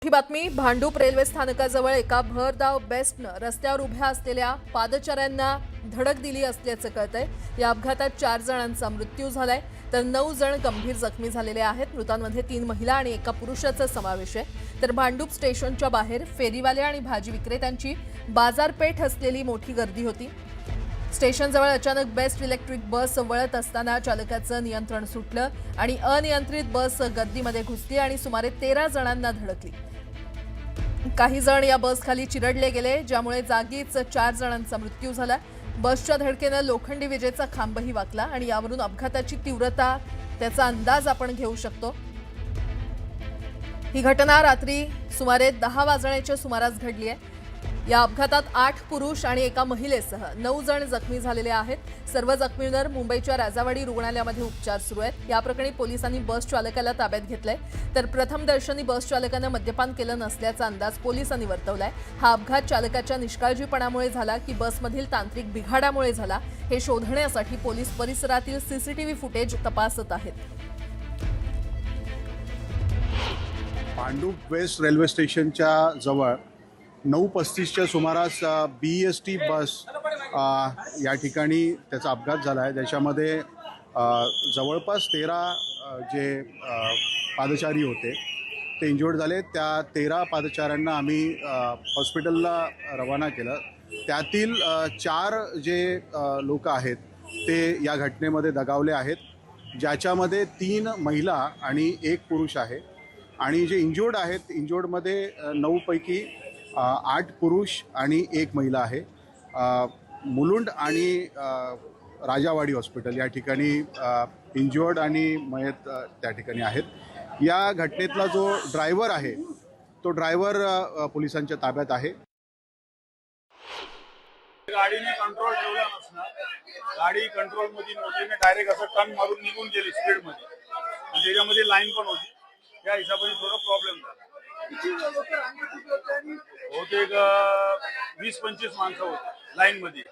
ही बातमी भांडूप रेल्वे स्थानकाजवळ एका भरधाव बेस्टनं रस्त्यावर उभ्या असलेल्या पादचाऱ्यांना धडक दिली असल्याचं कळतंय। या अपघातात 4 जणांचा मृत्यू झालाय तर 9 जण गंभीर जखमी झालेले आहेत। मृतांमध्ये 3 महिला आणि एका पुरुषाचा समावेश आहे। तर भांडूप स्टेशनच्या बाहेर फेरीवाले आणि भाजी विक्रेत्यांची बाजारपेठ असलेली मोठी गर्दी होती। स्टेशनजवळ अचानक बेस्ट इलेक्ट्रिक बस वळत असताना चालकाचं नियंत्रण सुटलं आणि अनियंत्रित बस गर्दीमध्ये घुसली आणि सुमारे 13 जणांना धडकली। काही जण या बसखाली चिरडले गेले, ज्यामुळे जागीच 4 जणांचा मृत्यू झाला। बसच्या धडकेनं लोखंडी विजेचा खांबही वाकला आणि यावरून अपघाताची तीव्रता त्याचा अंदाज आपण घेऊ शकतो। ही घटना रात्री सुमारे 10 वाजण्याच्या सुमारास घडली आहे। या अपघातात 8 पुरुष आणि एका महिलेसह 9 जण जखमी झालेले आहेत। सर्व जखमींवर मुंबईच्या राजावाडी रुग्णालयामध्ये उपचार सुरू आहेत। या प्रकरणी पोलिसांनी बस चालकाला ताब्यात घेतलंय तर प्रथमदर्शनी बस चालकानं मद्यपान केलं नसल्याचा अंदाज पोलिसांनी वर्तवलाय। हा अपघात चालकाच्या निष्काळजीपणामुळे झाला की बसमधील तांत्रिक बिघाडामुळे झाला हे शोधण्यासाठी पोलीस परिसरातील सीसीटीव्ही फुटेज तपासत आहेत। भांडूप वेस्ट रेल्वे स्टेशनच्या जवळ 9:35च्या सुमारास BEST बस या ठिकाणी त्याचा अपघात झाला आहे। त्याच्यामध्ये जवळपास 13 जे पादचारी होते ते इंज्युअर्ड झाले। त्या 13 पादचाऱ्यांना आम्ही हॉस्पिटलला रवाना केलं। त्यातील 4 जे लोक आहेत ते या घटनेमध्ये दगावले आहेत, ज्याच्यामध्ये 3 महिला आणि 1 पुरुष आहे। आणि जे इंज्युअर्ड आहेत, इंज्युअर्डमध्ये 9 पैकी 8 पुरुष आणि 1 महिला आहे। मुलुंड आणि राजावाडी हॉस्पिटल या ठिकाणी इंज्युअर्ड आणि मयत त्या ठिकाणी आहेत। या घटनेतला जो ड्रायव्हर आहे तो ड्रायव्हर पोलिसांच्या ताब्यात आहे। गाडीने कंट्रोल ठेवला नसणार, गाडी कंट्रोल मध्ये नव्हती, डायरेक्ट असं टर्न मारून निघून गेली स्पीड मध्ये आणि त्याच्यामध्ये लाईन पण होती। त्या हिशोबाने थोडा प्रॉब्लेम झाला। होते 20-25 माणसं होते लाईन मध्ये।